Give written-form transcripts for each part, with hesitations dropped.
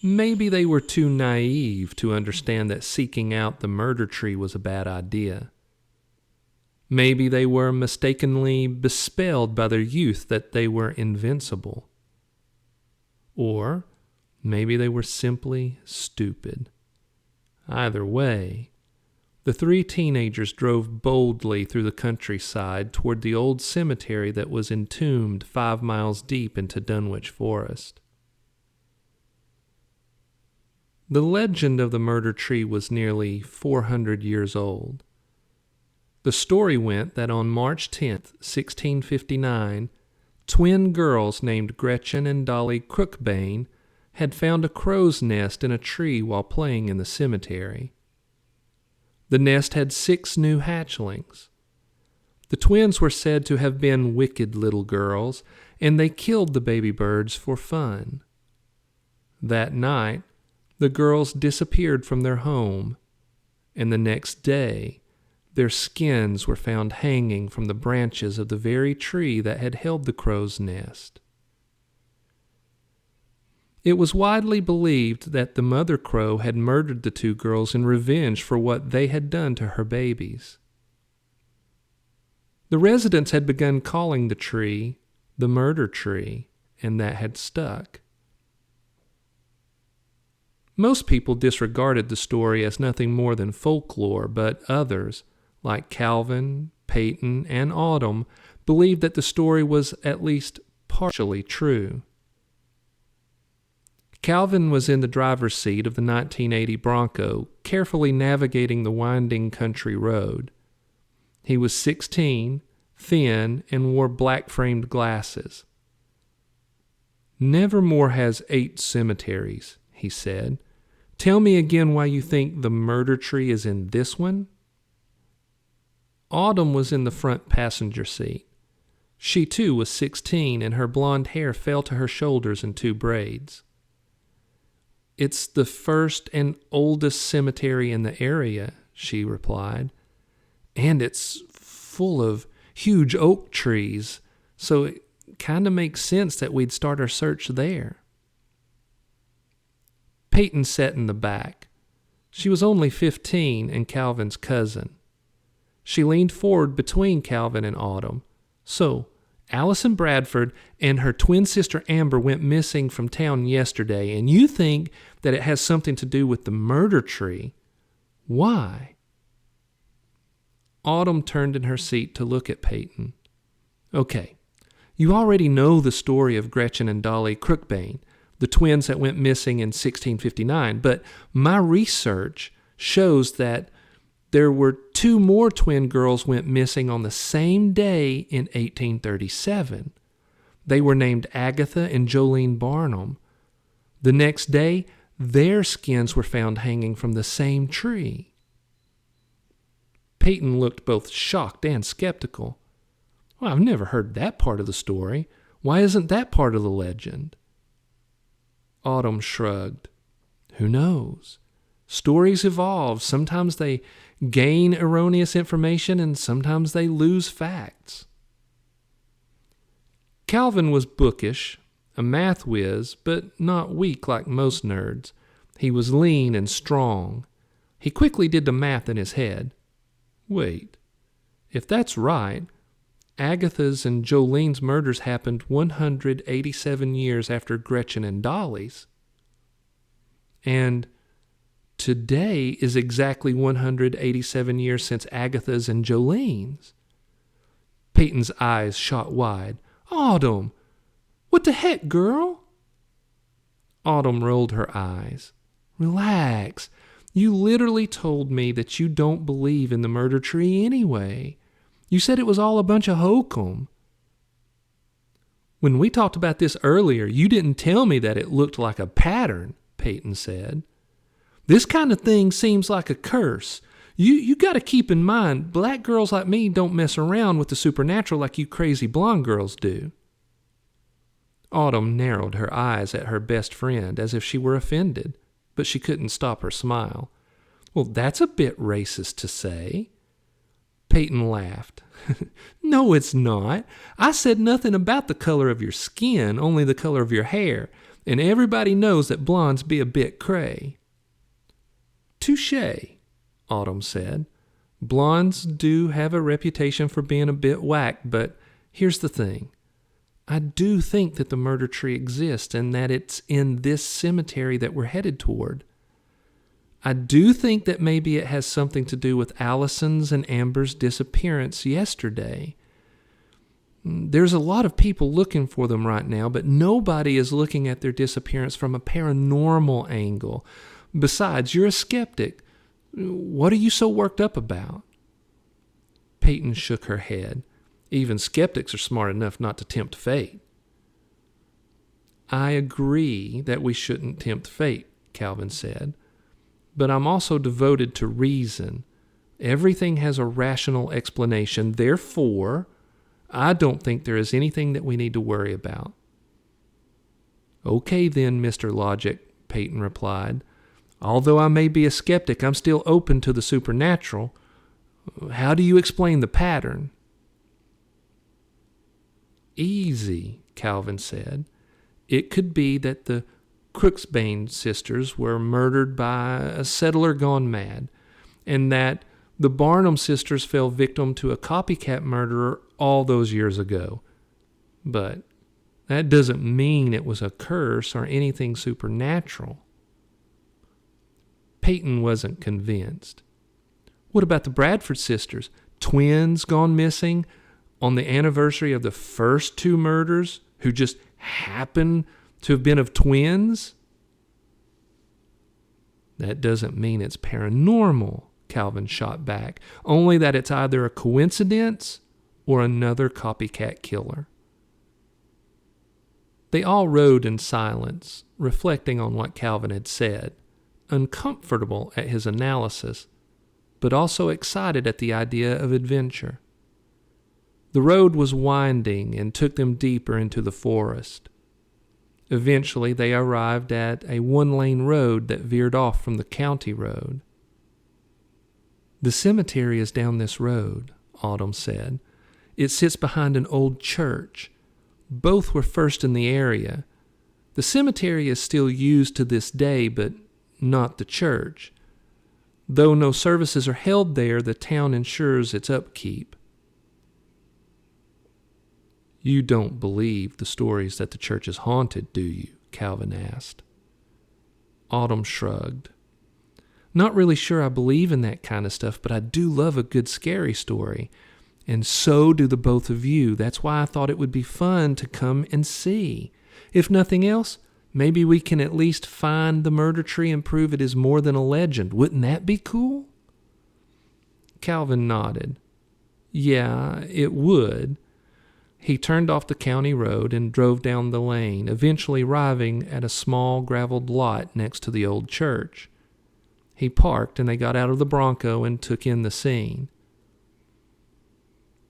Maybe they were too naive to understand that seeking out the murder tree was a bad idea. Maybe they were mistakenly bespelled by their youth that they were invincible. Or maybe they were simply stupid. Either way, the three teenagers drove boldly through the countryside toward the old cemetery that was entombed 5 miles deep into Dunwich Forest. The legend of the murder tree was nearly 400 years old. The story went that on March 10th, 1659, twin girls named Gretchen and Dolly Crookbane had found a crow's nest in a tree while playing in the cemetery. The nest had 6 new hatchlings. The twins were said to have been wicked little girls, and they killed the baby birds for fun. That night, the girls disappeared from their home, and the next day, their skins were found hanging from the branches of the very tree that had held the crow's nest. It was widely believed that the mother crow had murdered the 2 girls in revenge for what they had done to her babies. The residents had begun calling the tree the murder tree, and that had stuck. Most people disregarded the story as nothing more than folklore, but others, like Calvin, Peyton, and Autumn, believed that the story was at least partially true. Calvin was in the driver's seat of the 1980 Bronco, carefully navigating the winding country road. He was 16, thin, and wore black-framed glasses. "Nevermore has 8 cemeteries," he said. "Tell me again why you think the murder tree is in this one?" Autumn was in the front passenger seat. She too was 16, and her blonde hair fell to her shoulders in 2 braids. "It's the first and oldest cemetery in the area," she replied. "And it's full of huge oak trees, so it kind of makes sense that we'd start our search there." Peyton sat in the back. She was only 15 and Calvin's cousin. She leaned forward between Calvin and Autumn. "So, Allison Bradford and her twin sister Amber went missing from town yesterday, and you think that it has something to do with the murder tree. Why?" Autumn turned in her seat to look at Peyton. "Okay, you already know the story of Gretchen and Dolly Crookbane, the twins that went missing in 1659, but my research shows that there were 2 more twin girls went missing on the same day in 1837. They were named Agatha and Jolene Barnum. The next day, their skins were found hanging from the same tree." Peyton looked both shocked and skeptical. "Well, I've never heard that part of the story. Why isn't that part of the legend?" Autumn shrugged. "Who knows? Stories evolve. Sometimes they gain erroneous information, and sometimes they lose facts." Calvin was bookish, a math whiz, but not weak like most nerds. He was lean and strong. He quickly did the math in his head. Wait, if that's right, Agatha's and Jolene's murders happened 187 years after Gretchen and Dolly's. And today is exactly 187 years since Agatha's and Jolene's. Peyton's eyes shot wide. "Autumn, what the heck, girl?" Autumn rolled her eyes. "Relax. You literally told me that you don't believe in the murder tree anyway. You said it was all a bunch of hokum." "When we talked about this earlier, you didn't tell me that it looked like a pattern," Peyton said. "This kind of thing seems like a curse. You got to keep in mind, black girls like me don't mess around with the supernatural like you crazy blonde girls do." Autumn narrowed her eyes at her best friend as if she were offended, but she couldn't stop her smile. "Well, that's a bit racist to say." Peyton laughed. No, it's not. I said nothing about the color of your skin, only the color of your hair, and everybody knows that blondes be a bit cray. Touché, Autumn said. Blondes do have a reputation for being a bit whack, but here's the thing. I do think that the murder tree exists and that it's in this cemetery that we're headed toward. I do think that maybe it has something to do with Allison's and Amber's disappearance yesterday. There's a lot of people looking for them right now, but nobody is looking at their disappearance from a paranormal angle. Besides, you're a skeptic. What are you so worked up about? Peyton shook her head. Even skeptics are smart enough not to tempt fate. I agree that we shouldn't tempt fate, Calvin said. But I'm also devoted to reason. Everything has a rational explanation. Therefore, I don't think there is anything that we need to worry about. Okay then, Mr. Logic, Peyton replied. Although I may be a skeptic, I'm still open to the supernatural. How do you explain the pattern? Easy, Calvin said. It could be that the Crooksbane sisters were murdered by a settler gone mad, and that the Barnum sisters fell victim to a copycat murderer all those years ago. But that doesn't mean it was a curse or anything supernatural. Peyton wasn't convinced. What about the Bradford sisters? Twins gone missing on the anniversary of the first two murders, who just happened to have been of twins? That doesn't mean it's paranormal, Calvin shot back, only that it's either a coincidence or another copycat killer. They all rode in silence, reflecting on what Calvin had said, uncomfortable at his analysis, but also excited at the idea of adventure. The road was winding and took them deeper into the forest. Eventually, they arrived at a one-lane road that veered off from the county road. The cemetery is down this road, Autumn said. It sits behind an old church. Both were first in the area. The cemetery is still used to this day, but not the church. Though no services are held there, the town ensures its upkeep. You don't believe the stories that the church is haunted, do you? Calvin asked. Autumn shrugged. Not really sure I believe in that kind of stuff, but I do love a good scary story. And so do the both of you. That's why I thought it would be fun to come and see. If nothing else, maybe we can at least find the murder tree and prove it is more than a legend. Wouldn't that be cool? Calvin nodded. Yeah, it would. He turned off the county road and drove down the lane, eventually arriving at a small graveled lot next to the old church. He parked and they got out of the Bronco and took in the scene.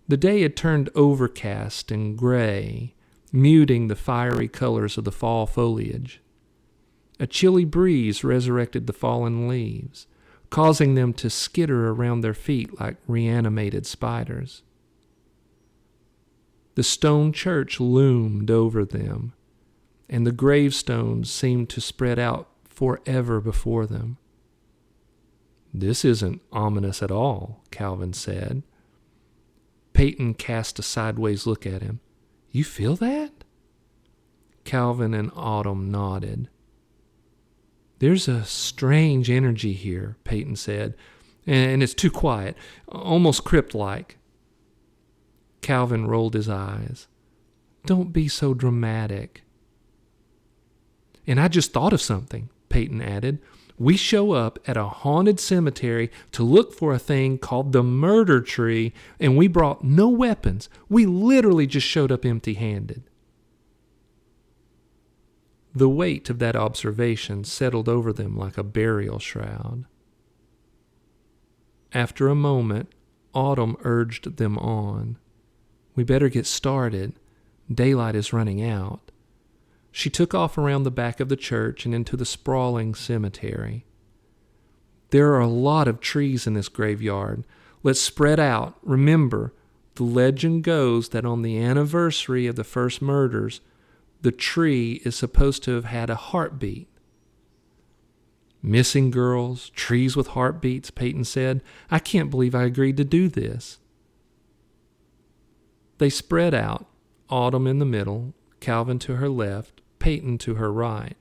The day had turned overcast and gray, muting the fiery colors of the fall foliage. A chilly breeze resurrected the fallen leaves, causing them to skitter around their feet like reanimated spiders. The stone church loomed over them, and the gravestones seemed to spread out forever before them. This isn't ominous at all, Calvin said. Peyton cast a sideways look at him. You feel that? Calvin and Autumn nodded. There's a strange energy here, Peyton said, and it's too quiet, almost crypt-like. Calvin rolled his eyes. Don't be so dramatic. And I just thought of something, Peyton added. We show up at a haunted cemetery to look for a thing called the murder tree, and we brought no weapons. We literally just showed up empty-handed. The weight of that observation settled over them like a burial shroud. After a moment, Autumn urged them on. We better get started. Daylight is running out. She took off around the back of the church and into the sprawling cemetery. There are a lot of trees in this graveyard. Let's spread out. Remember, the legend goes that on the anniversary of the first murders, the tree is supposed to have had a heartbeat. Missing girls, trees with heartbeats, Peyton said. I can't believe I agreed to do this. They spread out, Autumn in the middle, Calvin to her left, Peyton to her right.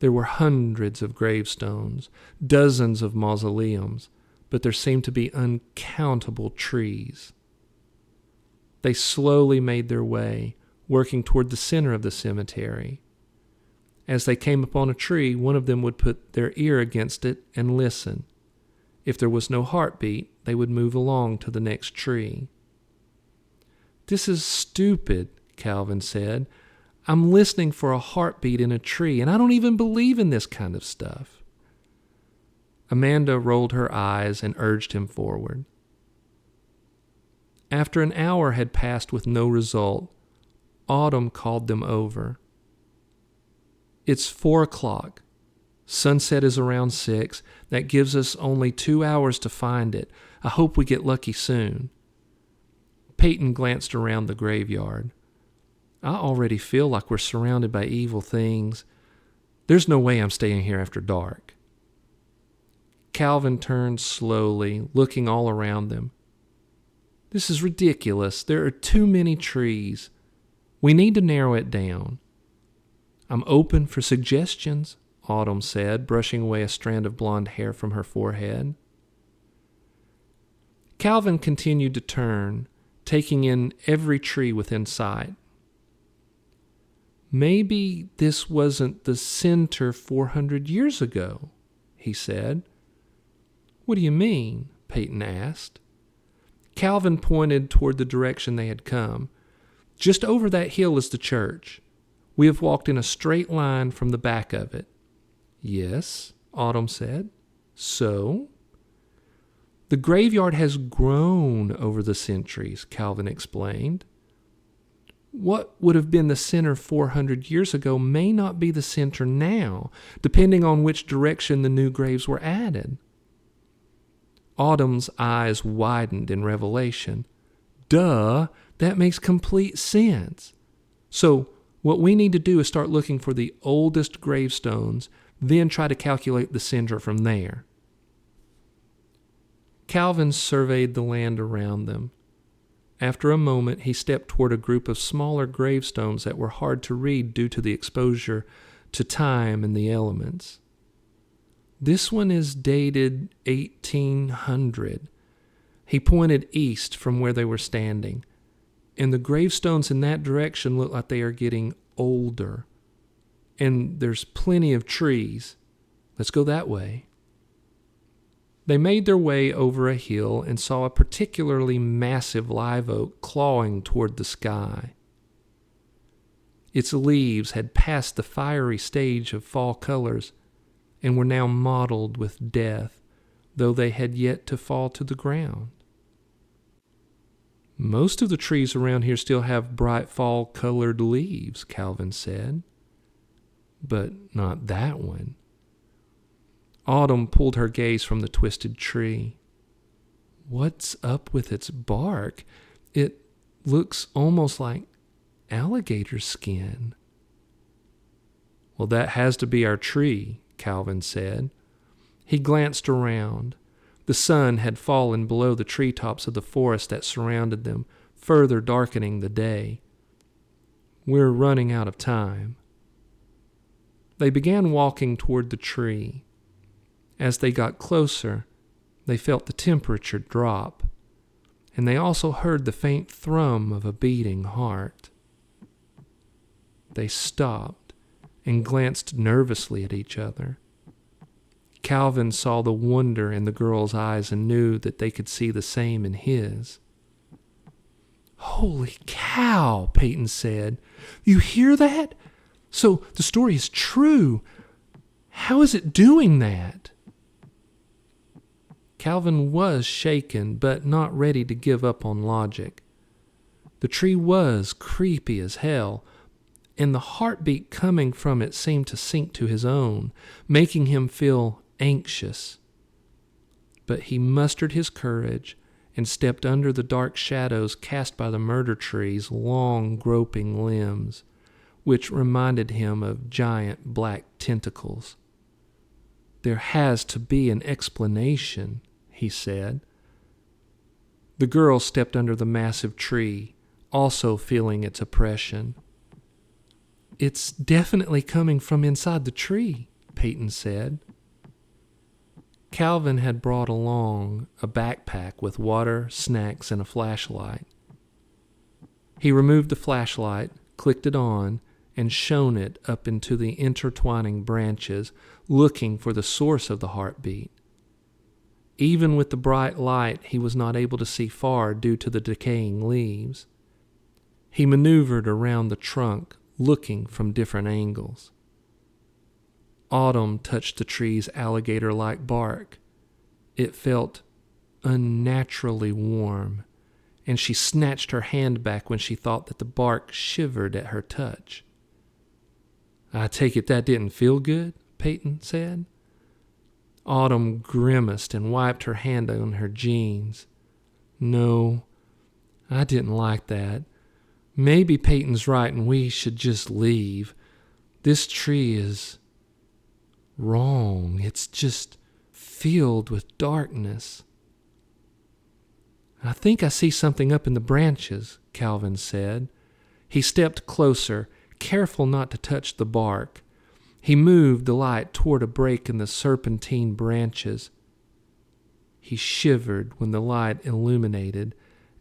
There were hundreds of gravestones, dozens of mausoleums, but there seemed to be uncountable trees. They slowly made their way, working toward the center of the cemetery. As they came upon a tree, one of them would put their ear against it and listen. If there was no heartbeat, they would move along to the next tree. This is stupid, Calvin said. I'm listening for a heartbeat in a tree, and I don't even believe in this kind of stuff. Amanda rolled her eyes and urged him forward. After an hour had passed with no result, Autumn called them over. It's 4:00. Sunset is around 6. That gives us only 2 hours to find it. I hope we get lucky soon. Peyton glanced around the graveyard. I already feel like we're surrounded by evil things. There's no way I'm staying here after dark. Calvin turned slowly, looking all around them. This is ridiculous. There are too many trees. We need to narrow it down. I'm open for suggestions, Autumn said, brushing away a strand of blonde hair from her forehead. Calvin continued to turn, taking in every tree within sight. Maybe this wasn't the center 400 years ago, he said. What do you mean? Peyton asked. Calvin pointed toward the direction they had come. Just over that hill is the church. We have walked in a straight line from the back of it. Yes, Autumn said. So? The graveyard has grown over the centuries, Calvin explained. What would have been the center 400 years ago may not be the center now, depending on which direction the new graves were added. Autumn's eyes widened in revelation. Duh, that makes complete sense. So, what we need to do is start looking for the oldest gravestones, then try to calculate the center from there. Calvin surveyed the land around them. After a moment, he stepped toward a group of smaller gravestones that were hard to read due to the exposure to time and the elements. This one is dated 1800. He pointed east from where they were standing, and the gravestones in that direction look like they are getting older. And there's plenty of trees. Let's go that way. They made their way over a hill and saw a particularly massive live oak clawing toward the sky. Its leaves had passed the fiery stage of fall colors and were now mottled with death, though they had yet to fall to the ground. Most of the trees around here still have bright fall-colored leaves, Calvin said. But not that one. Autumn pulled her gaze from the twisted tree. What's up with its bark? It looks almost like alligator skin. Well, that has to be our tree, Calvin said. He glanced around. The sun had fallen below the treetops of the forest that surrounded them, further darkening the day. We're running out of time. They began walking toward the tree. As they got closer, they felt the temperature drop, and they also heard the faint thrum of a beating heart. They stopped and glanced nervously at each other. Calvin saw the wonder in the girl's eyes and knew that they could see the same in his. Holy cow, Peyton said. You hear that? So the story is true. How is it doing that? Calvin was shaken, but not ready to give up on logic. The tree was creepy as hell, and the heartbeat coming from it seemed to sink to his own, making him feel anxious. but he mustered his courage and stepped under the dark shadows cast by the murder tree's long, groping limbs, which reminded him of giant black tentacles. "There has to be an explanation," he said. The girl stepped under the massive tree, also feeling its oppression. "It's definitely coming from inside the tree," Peyton said. Calvin had brought along a backpack with water, snacks, and a flashlight. He removed the flashlight, clicked it on, and shone it up into the intertwining branches, looking for the source of the heartbeat. Even with the bright light, he was not able to see far due to the decaying leaves. He maneuvered around the trunk, looking from different angles. Autumn touched the tree's alligator-like bark. It felt unnaturally warm, and she snatched her hand back when she thought that the bark shivered at her touch. "I take it that didn't feel good?" Peyton said. Autumn grimaced and wiped her hand on her jeans. "No, I didn't like that. Maybe Peyton's right and we should just leave. This tree is wrong. It's just filled with darkness." "I think I see something up in the branches," Calvin said. He stepped closer, careful not to touch the bark. He moved the light toward a break in the serpentine branches. He shivered when the light illuminated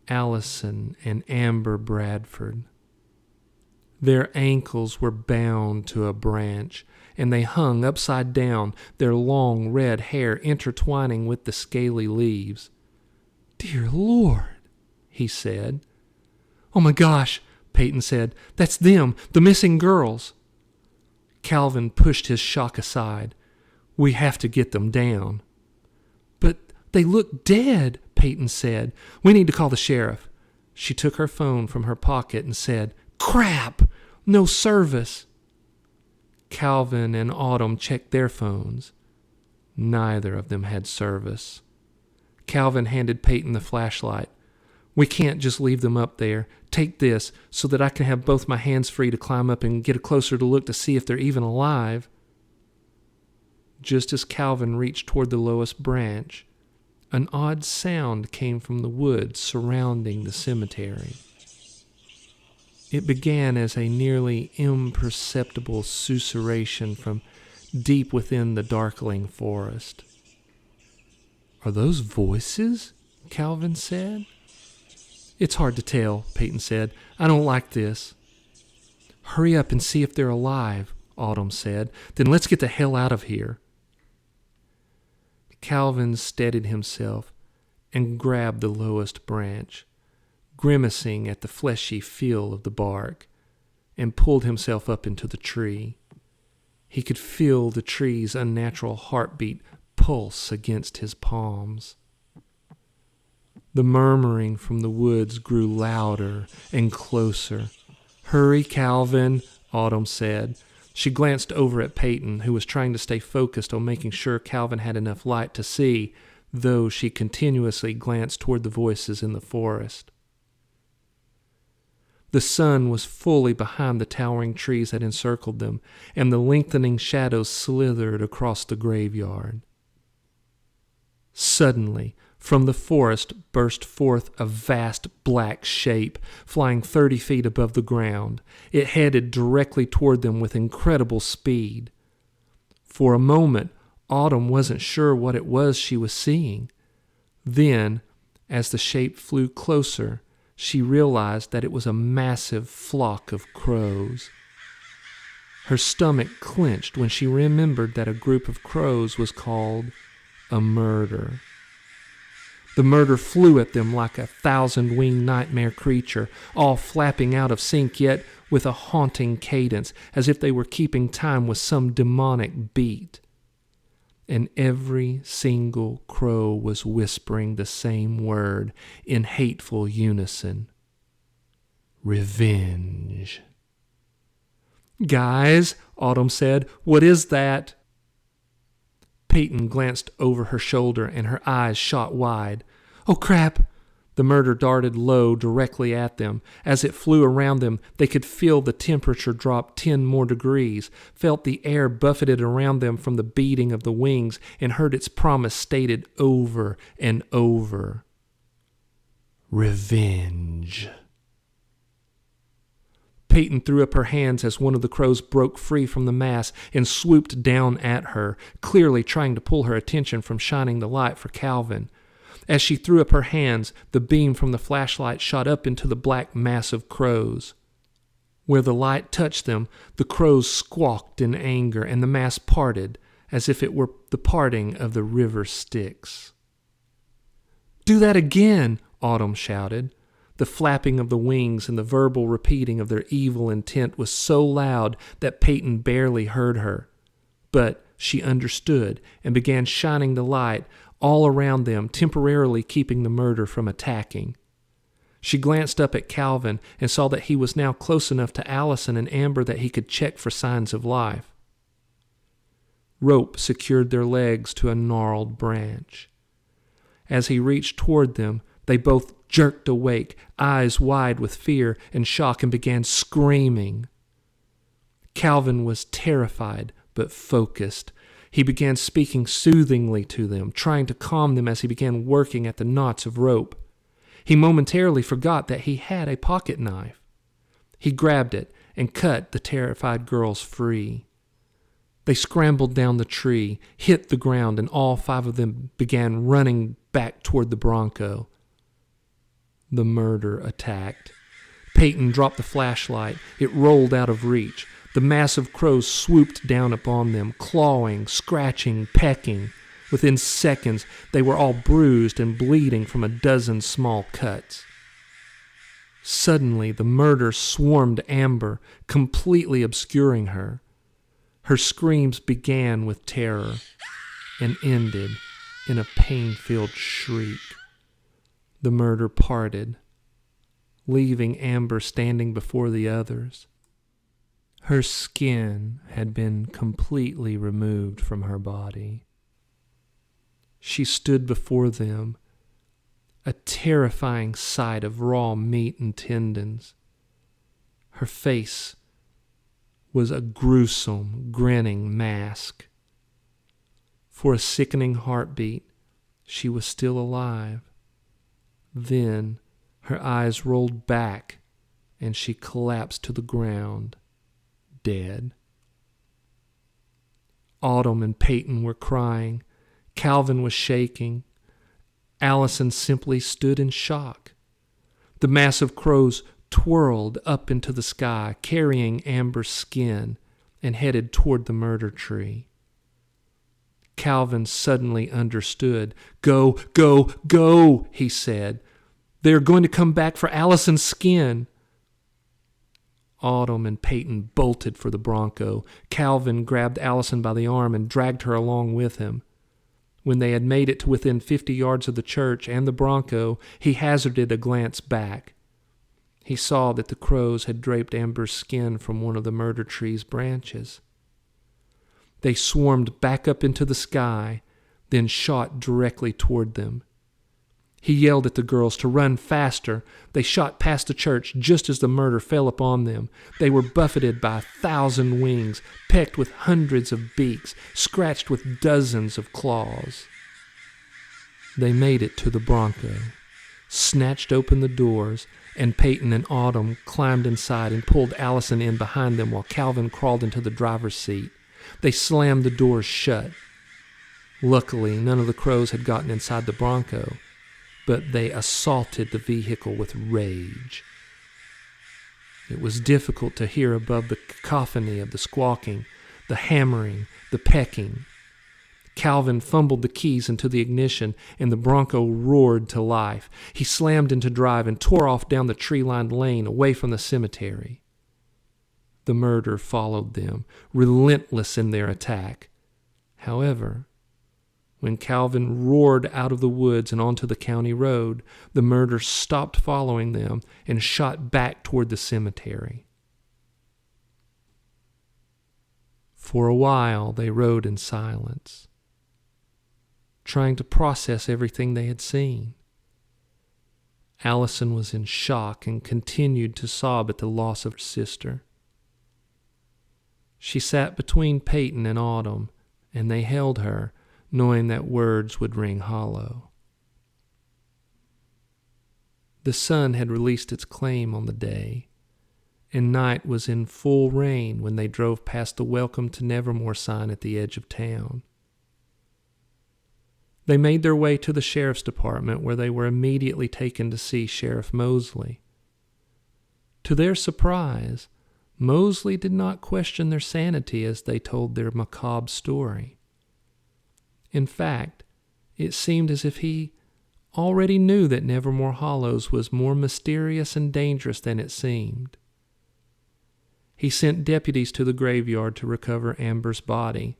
Allison and Amber Bradford. Their ankles were bound to a branch, and they hung upside down, their long red hair intertwining with the scaly leaves. "Dear Lord," he said. "Oh my gosh," Peyton said. "That's them, the missing girls." Calvin pushed his shock aside. "We have to get them down." "But they look dead," Peyton said. "We need to call the sheriff." She took her phone from her pocket and said, "Crap! No service." Calvin and Autumn checked their phones. Neither of them had service. Calvin handed Peyton the flashlight. "We can't just leave them up there. Take this so that I can have both my hands free to climb up and get a closer look to see if they're even alive." Just as Calvin reached toward the lowest branch, an odd sound came from the woods surrounding the cemetery. It began as a nearly imperceptible susurration from deep within the darkling forest. "Are those voices?" Calvin said. "It's hard to tell," Peyton said. "I don't like this." "Hurry up and see if they're alive," Autumn said. "Then let's get the hell out of here." Calvin steadied himself and grabbed the lowest branch, grimacing at the fleshy feel of the bark, and pulled himself up into the tree. He could feel the tree's unnatural heartbeat pulse against his palms. The murmuring from the woods grew louder and closer. "Hurry, Calvin," Autumn said. She glanced over at Peyton, who was trying to stay focused on making sure Calvin had enough light to see, though she continuously glanced toward the voices in the forest. The sun was fully behind the towering trees that encircled them, and the lengthening shadows slithered across the graveyard. Suddenly, from the forest burst forth a vast black shape, flying 30 feet above the ground. It headed directly toward them with incredible speed. For a moment, Autumn wasn't sure what it was she was seeing. Then, as the shape flew closer, she realized that it was a massive flock of crows. Her stomach clenched when she remembered that a group of crows was called a murder. The murder flew at them like a 1,000-winged nightmare creature, all flapping out of sync yet with a haunting cadence, as if they were keeping time with some demonic beat. And every single crow was whispering the same word in hateful unison: revenge. "Guys," Autumn said, "what is that?" Peyton glanced over her shoulder and her eyes shot wide. "Oh, crap!" The murder darted low directly at them. As it flew around them, they could feel the temperature drop 10 more degrees, felt the air buffeted around them from the beating of the wings, and heard its promise stated over and over. Revenge. Peyton threw up her hands as one of the crows broke free from the mass and swooped down at her, clearly trying to pull her attention from shining the light for Calvin. As she threw up her hands, the beam from the flashlight shot up into the black mass of crows. Where the light touched them, the crows squawked in anger, and the mass parted, as if it were the parting of the river Styx. "Do that again!" Autumn shouted. The flapping of the wings and the verbal repeating of their evil intent was so loud that Peyton barely heard her. But she understood and began shining the light all around them, temporarily keeping the murder from attacking. She glanced up at Calvin and saw that he was now close enough to Allison and Amber that he could check for signs of life. Rope secured their legs to a gnarled branch. As he reached toward them, they both jerked awake, eyes wide with fear and shock, and began screaming. Calvin was terrified but focused. He began speaking soothingly to them, trying to calm them as he began working at the knots of rope. He momentarily forgot that he had a pocket knife. He grabbed it and cut the terrified girls free. They scrambled down the tree, hit the ground, and all 5 of them began running back toward the Bronco. The murder attacked. Peyton dropped the flashlight. It rolled out of reach. The mass of crows swooped down upon them, clawing, scratching, pecking. Within seconds, they were all bruised and bleeding from a dozen small cuts. Suddenly, the murder swarmed Amber, completely obscuring her. Her screams began with terror and ended in a pain-filled shriek. The murder parted, leaving Amber standing before the others. Her skin had been completely removed from her body. She stood before them, a terrifying sight of raw meat and tendons. Her face was a gruesome, grinning mask. For a sickening heartbeat, she was still alive. Then her eyes rolled back and she collapsed to the ground, dead. Autumn and Peyton were crying. Calvin was shaking. Allison simply stood in shock. The mass of crows twirled up into the sky, carrying Amber's skin, and headed toward the murder tree. Calvin suddenly understood. "Go, go, go," he said. "They're going to come back for Allison's skin." Autumn and Peyton bolted for the Bronco. Calvin grabbed Allison by the arm and dragged her along with him. When they had made it to within 50 yards of the church and the Bronco, he hazarded a glance back. He saw that the crows had draped Amber's skin from one of the murder tree's branches. They swarmed back up into the sky, then shot directly toward them. He yelled at the girls to run faster. They shot past the church just as the murder fell upon them. They were buffeted by 1,000 wings, pecked with hundreds of beaks, scratched with dozens of claws. They made it to the Bronco, snatched open the doors, and Peyton and Autumn climbed inside and pulled Allison in behind them while Calvin crawled into the driver's seat. They slammed the doors shut. Luckily, none of the crows had gotten inside the Bronco, but they assaulted the vehicle with rage. It was difficult to hear above the cacophony of the squawking, the hammering, the pecking. Calvin fumbled the keys into the ignition, and the Bronco roared to life. He slammed into drive and tore off down the tree-lined lane away from the cemetery. The murder followed them, relentless in their attack. However, when Calvin roared out of the woods and onto the county road, the murder stopped following them and shot back toward the cemetery. For a while, they rode in silence. trying to process everything they had seen. Allison was in shock and continued to sob at the loss of her sister. She sat between Peyton and Autumn, and they held her, knowing that words would ring hollow. The sun had released its claim on the day, and night was in full reign when they drove past the Welcome to Nevermore sign at the edge of town. They made their way to the sheriff's department, where they were immediately taken to see Sheriff Mosley. To their surprise, Mosley did not question their sanity as they told their macabre story. In fact, it seemed as if he already knew that Nevermore Hollows was more mysterious and dangerous than it seemed. He sent deputies to the graveyard to recover Amber's body.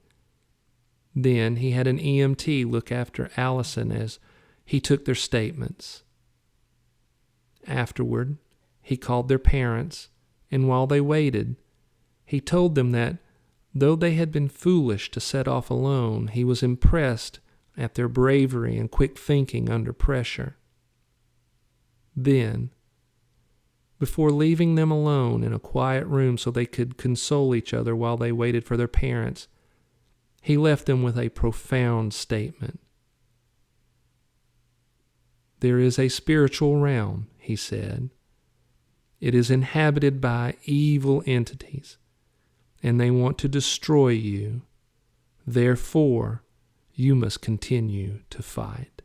Then he had an EMT look after Allison as he took their statements. Afterward, he called their parents, and while they waited, he told them that though they had been foolish to set off alone, he was impressed at their bravery and quick thinking under pressure. Then, before leaving them alone in a quiet room so they could console each other while they waited for their parents, he left them with a profound statement. "There is a spiritual realm," he said. "It is inhabited by evil entities, and they want to destroy you. Therefore, you must continue to fight."